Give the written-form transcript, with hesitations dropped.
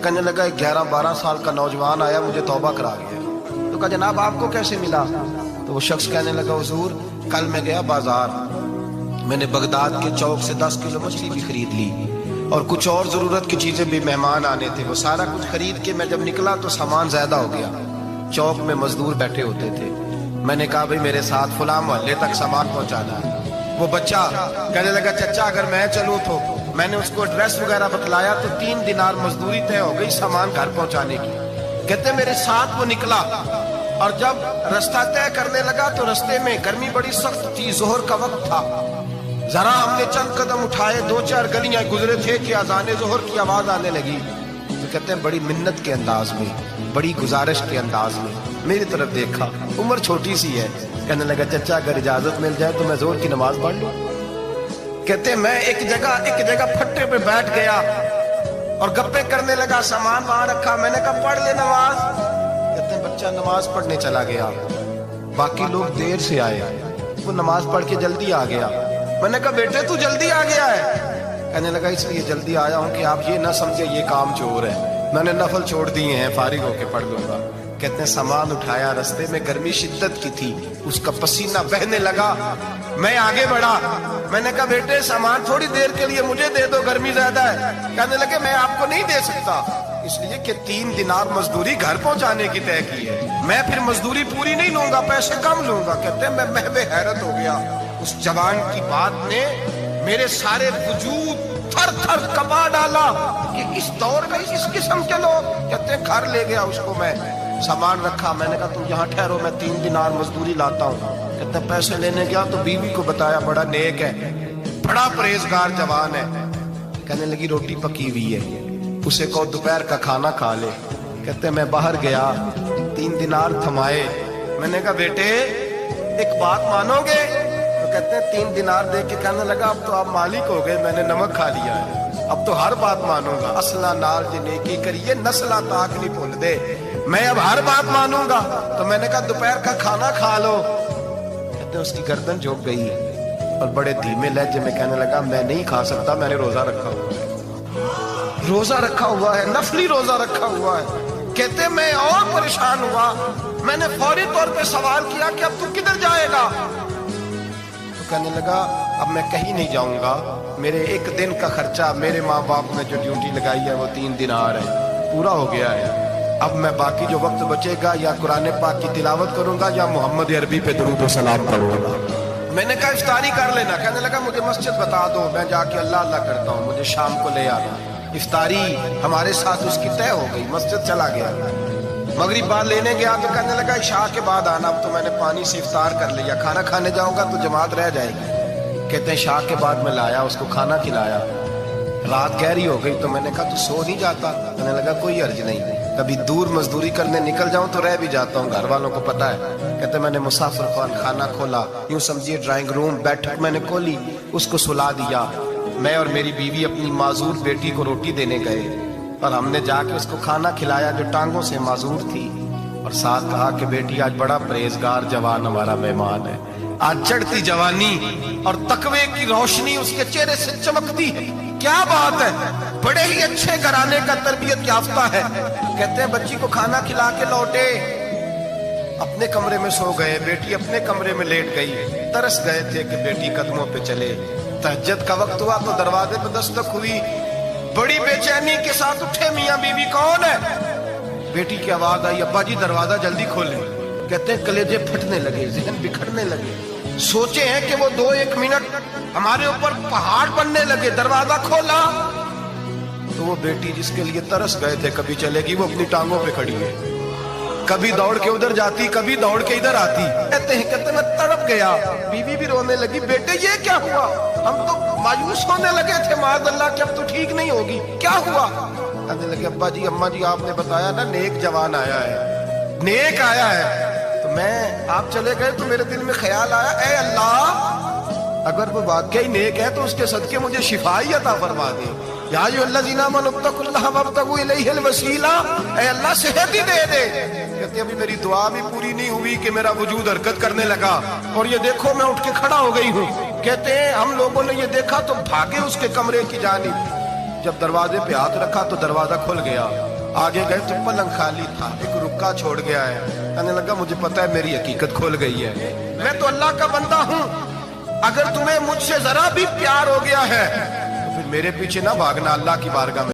कहने लगा 11-12 साल का नौजवान आया, मुझे तौबा करा गया। तो कहा जनाब आपको कैसे मिला? तो वो शख्स कहने लगा हुजूर कल मैं गया बाजार, मैंने बगदाद के चौक से 10 किलो मछली भी खरीद ली और कुछ और जरूरत की चीजें भी, मेहमान आने थे, वो सारा कुछ खरीद के मैं जब निकला तो सामान ज्यादा हो गया। चौक में मजदूर बैठे होते थे, मैंने कहा भाई मेरे साथ फलां मोहल्ले तक सामान पहुंचाना है। वो बच्चा कहने लगा चचा अगर मैं चलूं तो, मैंने उसको एड्रेस वगैरह बतलाया तो 3 दिनार मजदूरी तय हो गई सामान घर पहुंचाने की। कहते मेरे साथ वो निकला और जब रास्ता तय करने लगा तो रास्ते में गर्मी बड़ी सख्त थी, जोहर का वक्त था। जरा हमने चंद कदम उठाए, 2-4 गलियां गुजरे थे कि अजाने जोहर की आवाज आने लगी। तो कहते हैं बड़ी मिन्नत के अंदाज में, बड़ी गुजारिश के अंदाज में मेरी तरफ देखा, उम्र छोटी सी है। कहने लगा चचा अगर इजाजत मिल जाए तो मैं जोहर की नमाज पढ़ लूं। कहते मैं एक जगह फट्टे पे बैठ गया और गप्पे करने लगा, सामान वहां रखा, मैंने कहा पढ़ ले नमाज। कहते बच्चा नमाज पढ़ने चला गया, बाकी लोग देर से आए, वो नमाज पढ़ के जल्दी आ गया। मैंने कहा बेटे तू जल्दी आ गया है? कहने लगा इसलिए जल्दी आया हूं कि आप ये ना समझे ये काम चोर है, मैंने नफल छोड़ दिए हैं, फारिग होके पढ़ लूंगा। कहते हैं सामान उठाया, रास्ते में गर्मी शिद्दत की थी, उसका पसीना बहने लगा, मैं आगे बढ़ा, मैंने कहा बेटे सामान थोड़ी देर के लिए मुझे दे दो, गर्मी ज्यादा है। कहने लगे मैं आपको नहीं दे सकता, इसलिए कि 3 दिनार मजदूरी घर पहुंचाने की तय की है, मैं फिर मजदूरी पूरी नहीं लूंगा, पैसे कम लूंगा। कहते हैं मैं महवे हैरत हो गया, उस जवान की बात ने मेरे सारे वजूद थर थर कपा डाला कि इस दौर में इस किस्म के लोग। कहते हैं घर ले गया उसको, मैं सामान रखा, मैंने कहा तुम यहाँ ठहरो, मैं 3 दिनार मजदूरी लाता हूँ। कहते हैं पैसे लेने गया तो बीवी को बताया, बड़ा नेक है, बड़ा परहेजगार जवान है। कहने लगी रोटी पकी हुई है, उसे कहो दोपहर का खाना खा ले। कहते मैं बाहर गया, 3 दिनार थमाए, मैंने कहा बेटे एक बात मानोगे? तो कहते हैं 3 दिनार दे के कहने लगा अब तो आप मालिक हो गए, मैंने नमक खा लिया है, अब तो हर बात मानूंगा, असला नाल जिन्हें की करिए नस्ला ताक नहीं भूल दे, मैं अब हर बात मानूंगा। तो मैंने कहा दोपहर का खाना खा लो। कहते हैं उसकी गर्दन झुक गई और बड़े धीमे लहजे में कहने लगा मैं नहीं खा सकता, मैंने रोजा रखा हुआ है, रोजा रखा हुआ है, नफली रोजा रखा हुआ है। कहते मैं और परेशान हुआ, मैंने फौरी तौर पे सवाल किया कि अब तू किधर जाएगा? तो कहने लगा अब मैं कहीं नहीं जाऊंगा, मेरे 1 दिन का खर्चा मेरे माँ बाप ने जो ड्यूटी लगाई है वो 3 दिनार है, पूरा हो गया है, अब मैं बाकी जो वक्त बचेगा या कुरान पाक की तिलावत करूंगा या मोहम्मद अरबी पे दुरूद व सलाम पढ़ूंगा। मैंने कहा इफ्तारी कर लेना। कहने लगा मुझे मस्जिद बता दो, मैं जाके अल्लाह अल्लाह करता हूँ, मुझे शाम को ले आना। इफ्तारी हमारे साथ उसकी तय हो गई, मस्जिद चला गया, मगरिब बाद लेने गया तो कहने लगा इशा के बाद आना, अब तो मैंने पानी से इफ्तार कर लिया, खाना खाने जाऊंगा तो जमात रह जाएगी। कहते हैं शाह के बाद मैं लाया, उसको खाना खिलाया, रात गहरी हो गई तो मैंने कहा तू सो नहीं जाता? कहने लगा कोई अर्ज नहीं, कभी दूर मजदूरी करने निकल जाऊं तो रह भी जाता हूं, घर वालों को पता है। कहते मैंने मुसाफिर खान खाना खोला, यूं समझिए ड्राइंग रूम बैठक मैंने खोली, उसको सुला दिया, मैं और मेरी बीवी अपनी माजूर बेटी को रोटी देने गए और हमने जाके उसको खाना खिलाया जो टांगों से माजूर थी, और साथ कहा कि बेटी आज बड़ा परहेजगार जवान हमारा मेहमान है, आज चढ़ती जवानी और तकवे की रोशनी उसके चेहरे से चमकती है, क्या बात है, बड़े ही अच्छे घराने का तरबियत याफ्ता है। कहते हैं बच्ची को खाना खिला के लौटे, अपने कमरे में सो गए, बेटी अपने कमरे में लेट गई, तरस गए थे कि बेटी कदमों पे चले। तहज्जुद का वक्त हुआ तो दरवाजे पे दस्तक हुई, बड़ी बेचैनी के साथ उठे मियां बीवी, कौन है? बेटी की आवाज आई, अब्बा जी दरवाजा जल्दी खोले। कहते हैं कलेजे फटने लगे, ज़हन बिखरने लगे, सोचे हैं कि वो 2-1 मिनट हमारे ऊपर पहाड़ बनने लगे। दरवाजा खोला तो वो बेटी जिसके लिए तरस गए थे कभी चलेगी, वो अपनी टांगों पे खड़ी है, कभी दौड़ के उधर जाती, कभी दौड़ के इधर आती। कहते मैं तड़प गया, बीवी भी रोने लगी, बेटे ये क्या हुआ? हम तो मायूस होने लगे थे माज़अल्लाह कि अब तो ठीक नहीं होगी, क्या हुआ? कहने लगे अब्बा जी अम्मा जी आपने बताया ना नेक जवान आया है, नेक आया है, तो मैं आप चले गए तो मेरे दिल में ख्याल आया, ऐ अल्लाह अगर वो वाकई नेक है तो उसके सदके मुझे शिफाई अता फरमा दे, या अय्युहल्लज़ीना आमनू इत्तक़ुल्लाह वब्तगू इलैहिल वसीला, ऐ अल्लाह सेहत ही दे दे। कहते अभी मेरी दुआ भी पूरी नहीं हुई कि मेरा वजूद हरकत करने लगा और ये देखो मैं उठ के खड़ा हो गई हूँ। कहते हैं हम लोगों ने ये देखा तो भागे उसके कमरे की जानिब, جب دروازے پہ ہاتھ رکھا تو دروازہ کھل گیا. آگے گئے تو پلنگ خالی تھا, ایک رکا چھوڑ گیا ہے. کہنے لگا مجھے پتا ہے میری حقیقت کھل گئی ہے, میں تو اللہ کا بندہ ہوں. اگر تمہیں مجھ سے ذرا بھی پیار ہو گیا ہے تو پھر میرے پیچھے نہ بھاگنا, اللہ کی بارگاہ میں